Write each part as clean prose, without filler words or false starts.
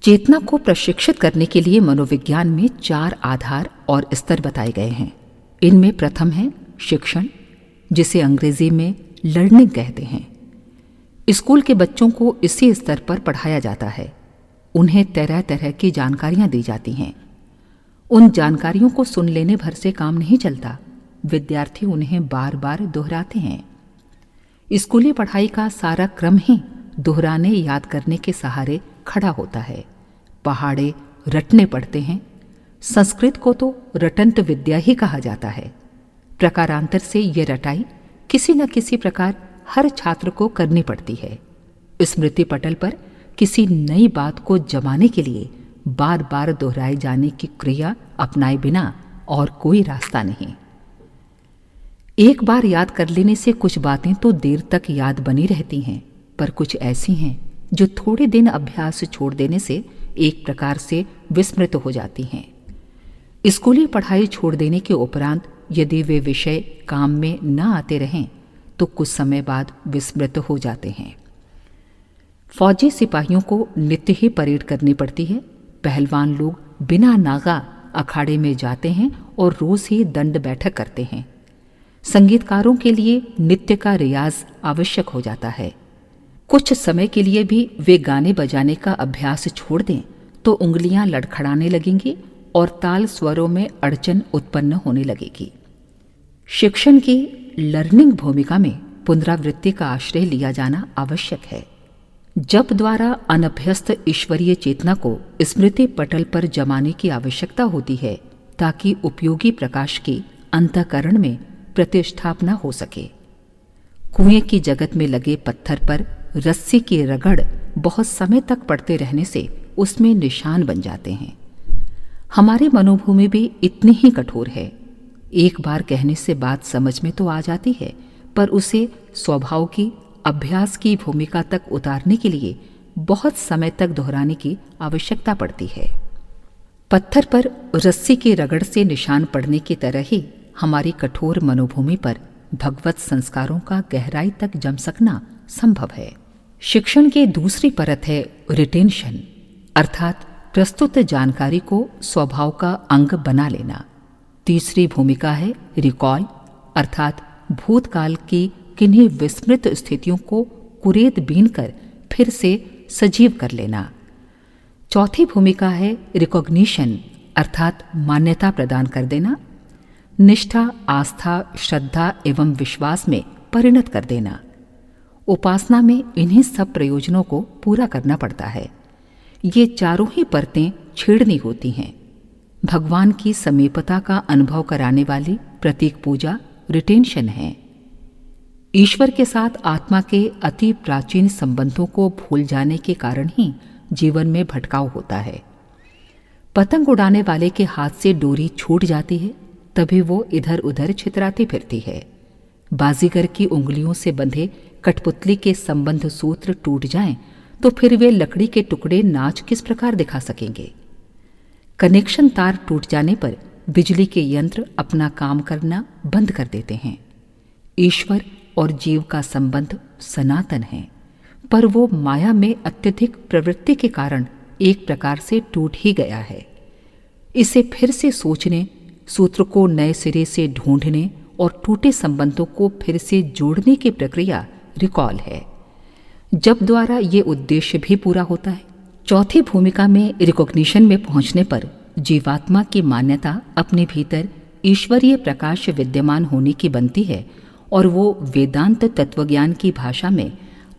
चेतना को प्रशिक्षित करने के लिए मनोविज्ञान में 4 आधार और स्तर बताए गए हैं। इनमें प्रथम है शिक्षण, जिसे अंग्रेजी में लर्निंग कहते हैं। स्कूल के बच्चों को इसी स्तर पर पढ़ाया जाता है। उन्हें तरह तरह की जानकारियां दी जाती हैं। उन जानकारियों को सुन लेने भर से काम नहीं चलता, विद्यार्थी उन्हें बार बार दोहराते हैं। स्कूली पढ़ाई का सारा क्रम ही दोहराने याद करने के सहारे खड़ा होता है। पहाड़े रटने पड़ते हैं। संस्कृत को तो रटंत विद्या ही कहा जाता है। प्रकारांतर से ये रटाई किसी न किसी प्रकार हर छात्र को करनी पड़ती है। स्मृति पटल पर किसी नई बात को जमाने के लिए बार बार दोहराए जाने की क्रिया अपनाए बिना और कोई रास्ता नहीं। एक बार याद कर लेने से कुछ बातें तो देर तक याद बनी रहती हैं, पर कुछ ऐसी हैं जो थोड़े दिन अभ्यास छोड़ देने से एक प्रकार से विस्मृत हो जाती हैं। स्कूली पढ़ाई छोड़ देने के उपरांत यदि वे विषय काम में न आते रहें तो कुछ समय बाद विस्मृत हो जाते हैं। फौजी सिपाहियों को नित्य ही परेड करनी पड़ती है। पहलवान लोग बिना नागा अखाड़े में जाते हैं और रोज ही दंड बैठक करते हैं। संगीतकारों के लिए नित्य का रियाज आवश्यक हो जाता है। कुछ समय के लिए भी वे गाने बजाने का अभ्यास छोड़ दें तो उंगलियां लड़खड़ाने लगेंगी और ताल स्वरों में अड़चन उत्पन्न होने लगेगी। शिक्षण की लर्निंग भूमिका में पुनरावृत्ति का आश्रय लिया जाना आवश्यक है। जप द्वारा अनभ्यस्त ईश्वरीय चेतना को स्मृति पटल पर जमाने की आवश्यकता होती है ताकि उपयोगी प्रकाश की अंतःकरण में प्रतिष्ठापना हो सके। कुएं की जगत में लगे पत्थर पर रस्सी की रगड़ बहुत समय तक पड़ते रहने से उसमें निशान बन जाते हैं। हमारी मनोभूमि भी इतनी ही कठोर है। एक बार कहने से बात समझ में तो आ जाती है, पर उसे स्वभाव की अभ्यास की भूमिका तक उतारने के लिए बहुत समय तक दोहराने की आवश्यकता पड़ती है। पत्थर पर रस्सी की रगड़ से निशान पड़ने की तरह ही हमारी कठोर मनोभूमि पर भगवत संस्कारों का गहराई तक जम सकना संभव है। शिक्षण की दूसरी परत है रिटेंशन, अर्थात प्रस्तुत जानकारी को स्वभाव का अंग बना लेना। तीसरी भूमिका है रिकॉल, अर्थात भूतकाल की किन्हीं विस्मृत स्थितियों को कुरेद बीनकर फिर से सजीव कर लेना। चौथी भूमिका है रिकॉग्निशन, अर्थात मान्यता प्रदान कर देना, निष्ठा, आस्था, श्रद्धा एवं विश्वास में परिणत कर देना। उपासना में इन्हीं सब प्रयोजनों को पूरा करना पड़ता है। ये चारों ही परतें छेड़नी होती हैं। भगवान की समीपता का अनुभव कराने वाली प्रतीक पूजा रिटेंशन है। ईश्वर के साथ आत्मा के अति प्राचीन संबंधों को भूल जाने के कारण ही जीवन में भटकाव होता है। पतंग उड़ाने वाले के हाथ से डोरी छूट जाती है, तभी वो इधर उधर छितराती फिरती है। बाजीगर की उंगलियों से बंधे कठपुतली के संबंध सूत्र टूट जाएं तो फिर वे लकड़ी के टुकड़े नाच किस प्रकार दिखा सकेंगे। कनेक्शन तार टूट जाने पर बिजली के यंत्र अपना काम करना बंद कर देते हैं। ईश्वर और जीव का संबंध सनातन है, पर वो माया में अत्यधिक प्रवृत्ति के कारण एक प्रकार से टूट ही गया है। इसे फिर से सोचने, सूत्र को नए सिरे से ढूंढने और टूटे संबंधों को फिर से जोड़ने की प्रक्रिया रिकॉल है। जप द्वारा ये उद्देश्य भी पूरा होता है। चौथी भूमिका में रिकॉग्निशन में पहुंचने पर जीवात्मा की मान्यता अपने भीतर ईश्वरीय प्रकाश विद्यमान होने की बनती है और वो वेदांत तत्वज्ञान की भाषा में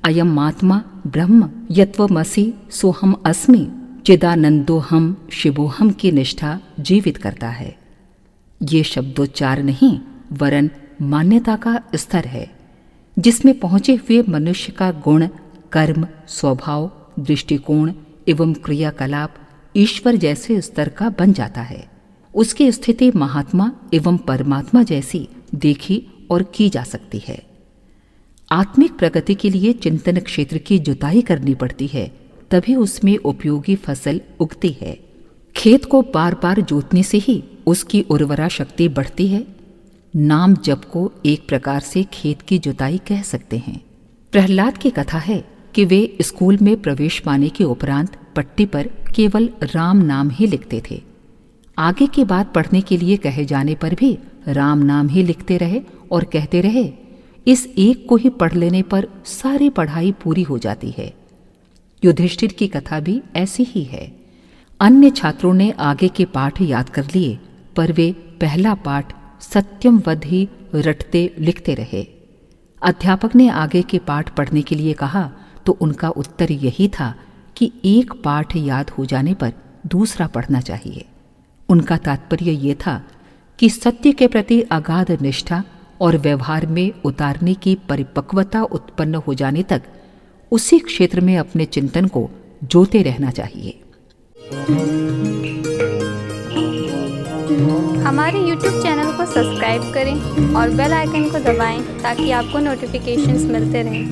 अयमात्मा ब्रह्म यत्वमसि सोहम अस्मि चिदानंदोहम शिवोहम की निष्ठा जीवित करता है। ये शब्दोच्चार नहीं वरन मान्यता का स्तर है, जिसमें पहुंचे हुए मनुष्य का गुण, कर्म, स्वभाव, दृष्टिकोण एवं क्रियाकलाप ईश्वर जैसे स्तर का बन जाता है। उसकी स्थिति महात्मा एवं परमात्मा जैसी देखी और की जा सकती है। आत्मिक प्रगति के लिए चिंतन क्षेत्र की जुताई करनी पड़ती है, तभी उसमें उपयोगी फसल उगती है। खेत को बार बार जोतने से ही उसकी उर्वरा शक्ति बढ़ती है। नाम जप को एक प्रकार से खेत की जुताई कह सकते हैं। प्रहलाद की कथा है कि वे स्कूल में प्रवेश पाने के उपरांत पट्टी पर केवल राम नाम ही लिखते थे। आगे की बात पढ़ने के लिए कहे जाने पर भी राम नाम ही लिखते रहे और कहते रहे, इस एक को ही पढ़ लेने पर सारी पढ़ाई पूरी हो जाती है। युधिष्ठिर की कथा भी ऐसी ही है। अन्य छात्रों ने आगे के पाठ याद कर लिए, पर वे पहला पाठ सत्यम वध ही रटते लिखते रहे। अध्यापक ने आगे के पाठ पढ़ने के लिए कहा तो उनका उत्तर यही था कि एक पाठ याद हो जाने पर दूसरा पढ़ना चाहिए। उनका तात्पर्य ये था कि सत्य के प्रति अगाध निष्ठा और व्यवहार में उतारने की परिपक्वता उत्पन्न हो जाने तक उसी क्षेत्र में अपने चिंतन को जोते रहना चाहिए। हमारे YouTube चैनल को सब्सक्राइब करें और बेल आइकन को दबाएं ताकि आपको नोटिफिकेशंस मिलते रहें।